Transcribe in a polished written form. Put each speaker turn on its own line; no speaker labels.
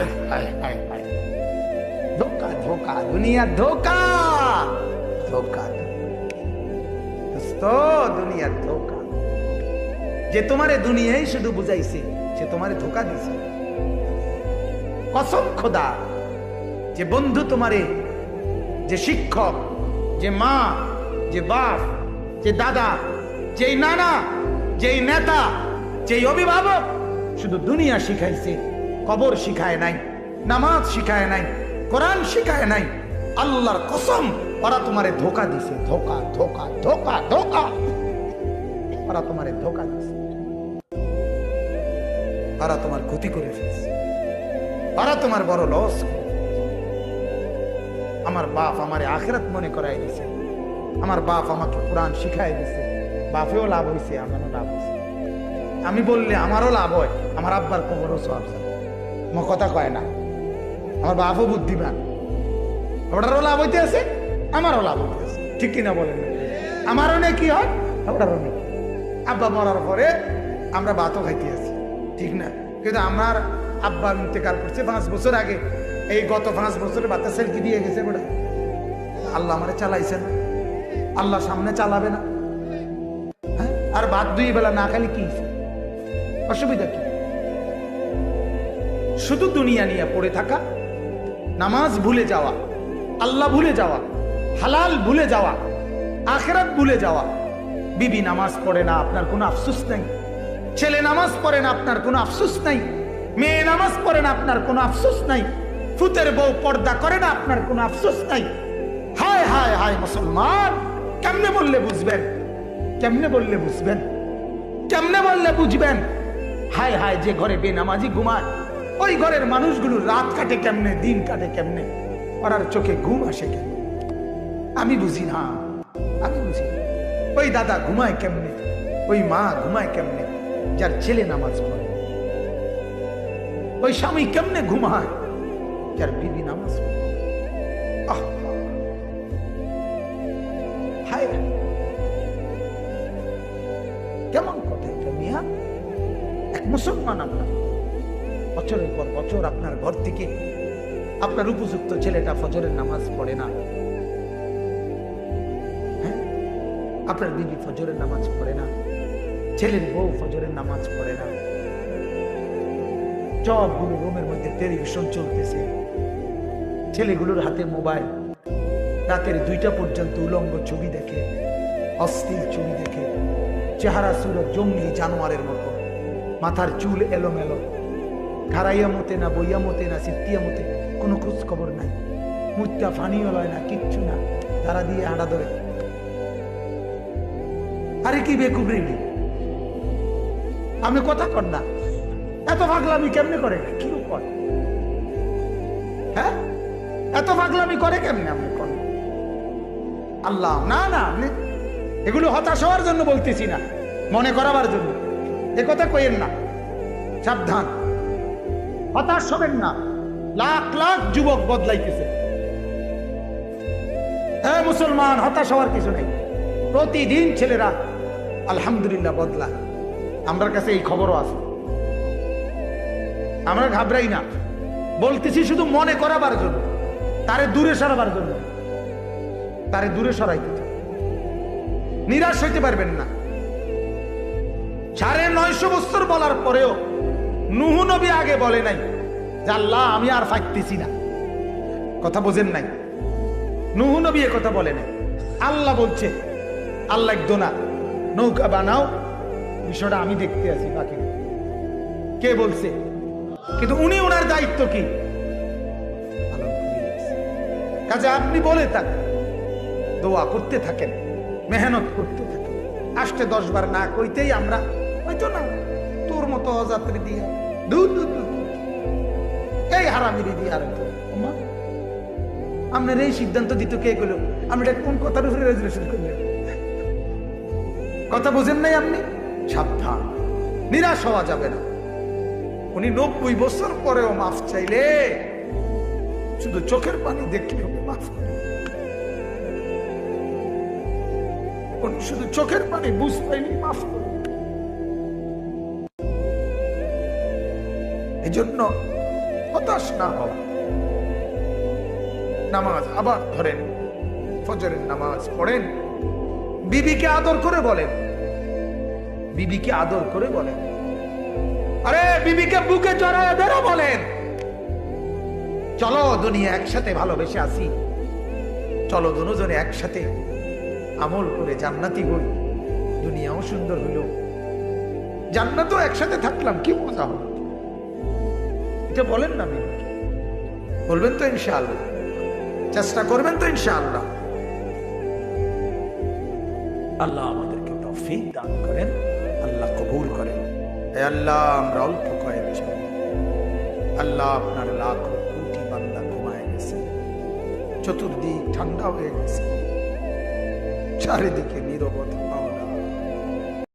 हाय हाय हाय हाय धोखा धोखा दुनिया धोखा धोखा दोस्तो दुनिया धोखा যে তোমারে দুনিয়ায় শুধু বুঝাইছে সে তোমারে ধোঁকা দিছে কসম খোদা যে বন্ধু তোমারে যে শিক্ষক যে মা যে বাপ যে দাদা যে নানা যে নেতা যে অভিভাবক শুধু দুনিয়া শিখাইছে কবর শিখায় নাই নামাজ শিখায় নাই কোরআন শিখায় নাই আল্লাহর কসম ওরা তোমারে ধোঁকা দিছে ধোঁকা ধোঁকা ধোঁকা ধোঁকা ওরা তোমারে ধোঁকা দিছে ওরা তোমার ক্ষতি করে ফেলছে ওরা তোমার বড় লস আমার বাপ আমারে আখিরাত মনে করাই দিছে আমার বাপ আমাকে কোরআন শিখাই দিছে বাপেও লাভ হইছে আমারও লাভ হইছে আমি বললে আমারও লাভ হয় আমার আব্বার কবরও সওয়াব যায় মো কথা কয় না আমার বাপও বুদ্ধিমান ওটারও লাভ হইতে আছে আমারও লাভ হইতে আছে ঠিক কিনা বলেন আমারও নেই কি হয় ওটারও নেই আব্বা মরার পরে আমরা ভাতও খাইতে আছি ঠিক না কিন্তু আমার আব্বা ইন্তেকাল করছে 5 বছর আগে এই গত 5 বছরে বাচ্চা সেলকি দিয়ে গেছে বড় আল্লাহ আমারে চালাইছেন আল্লাহ সামনে চালাবে না হ্যাঁ আর ভাত 2 বেলা না খালি কি অসুবিধা কি শুধু দুনিয়া নিয়ে পড়ে থাকা নামাজ ভুলে যাওয়া আল্লাহ ভুলে যাওয়া হালাল ভুলে যাওয়া আখিরাত ভুলে যাওয়া বিবি নামাজ পড়ে না আপনার কোনো আফসোস নাই ছেলে নামাজ পড়ে না আপনার কোনো আফসোস নাই মেয়ে নামাজ পড়ে না আপনার কোনো আফসোস নাই ফুতের বউ পর্দা করে না আপনার কোনো আফসোস নাই হায় হায় হায় মুসলমান কেমনে বললে বুঝবেন কেমনে বললে বুঝবেন কেমনে বললে বুঝবেন হায় হায় যে ঘরে বেনামাজি ঘুমায় ওই ঘরের মানুষগুলো রাত কাটে কেমনে দিন কাটে কেমনে ওরার চোখে ঘুম আসে কেমনে আমি বুঝি না আমি বুঝি ওই দাদা ঘুমায় কেমনে ওই মা ঘুমায় কেমনে যার ছেলে নামাজ পড়ে ওই স্বামী কেমনে ঘুমায় যার বিবি নামাজ পড়ে হায় কেমন কথা এটা মিয়া এক মুসলমান আপনার বছরের পর বছর আপনার ঘর থেকে আপনার উপযুক্ত ছেলেটা ফজরের নামাজ পড়ে না হ্যাঁ আপনার বিবি ফজরের নামাজ পড়ে না ছেলের বউ ফজরের নামাজ পড়ে না সবগুলো রুমের মধ্যে টেলিভিশন চলতেছে ছেলেগুলোর হাতে মোবাইল রাতের 2টা পর্যন্ত উলঙ্গ ছবি দেখে অশ্লীল ছবি দেখে চেহারা সুরত জঙ্গলি জানোয়ারের মতো মাথার চুল এলোমেলো ঘাড়াইয়া মতে না বইয়া মতে না সিদ্ধিয়া মতে কোনো খোঁজ খবর নাই মুত্যা ফানিও লয় না কিচ্ছু না তারা দিয়ে আড়া ধরে আরে কি বেকুবরি আমি কথা কর না এত পাগলামি কেমনে করে কি করে হ্যাঁ এত পাগলামি করে কেমনে আপনি করেন আল্লাহ না না এগুলো হতাশ হওয়ার জন্য বলতেছি না মনে করাবার জন্য এ কথা কইেন না সাবধান হতাশ হবেন না লাখ লাখ যুবক বদলাইতেছে হ্যাঁ মুসলমান হতাশ হওয়ার কিছু নেই প্রতিদিন ছেলেরা আলহামদুলিল্লাহ বদলা আমার কাছে এই খবরও আছে আমরা ঘাবড়াই না বলতেছি শুধু মনে করাবার জন্য তারে দূরে সরাবার জন্য তারে দূরে সরাইতে নিরাশ হইতে পারবেন না 950 বছর বলার পরেও নূহ নবী আগে বলে নাই যে আল্লাহ আমি আর ফাইতেছি না কথা বোঝেন নাই নূহ নবী কথা বলে নাই আল্লাহ বলছে আল্লাহ একদোনা নৌকা বানাও বিষয়টা আমি দেখতে আছি বাকি কে বলছে কিন্তু উনি ওনার দায়িত্ব কি কাজে আপনি বলে থাকেন দোয়া করতে থাকেন মেহনত করতে থাকেন আসতে 10 বার না কইতেই আমরা হয়তো না তোর মতো অযাত্রী দিয়ে এই হারামিরি দিয়ে আর আপনার এই সিদ্ধান্ত দিত কে গেল আমরা কোন কথার উপরে রেজুলেশন করলেন কথা বোঝেন নাই আপনি সাবধান নিরাশ হওয়া যাবে না উনি 90 বছর পরেও মাফ চাইলে শুধু চোখের পানি দেখলে মাফ করে উনি শুধু চোখের পানি বুঝ পাইনি মাফ করে এই জন্য হতাশ না হওয়া। নামাজ আবার ধরেন, ফজরের নামাজ পড়েন, বিবিকে আদর করে বলেন, বিবিকে আদর করে বলেন, আরে বিবিকে বুকে জড়ায় ধরে বলেন, চলো দুনিয়া একসাথে ভালোবেসে আসি, চলো দুজনে একসাথে আমল করে জান্নাতি হই, দুনিয়াও সুন্দর হইল, জান্নাতও একসাথে থাকলাম, কি মজা হলো। এটা বলেন না, বিবিকে বলবেন তো ইনশাআল্লাহ, চেষ্টা করবেন তো ইনশাআল্লাহ। আল্লাহ আমাদেরকে তৌফিক দান করেন, আল্লাহ কবুল করেন। হে আল্লাহ, আমরা অল্প কয়েক চাই, আল্লাহ আপনার লাখ কোটি বান্দা ঘুমায় গেছে, চতুর্দিক ঠান্ডা হয়ে গেছে, চারিদিকে নীরবতা।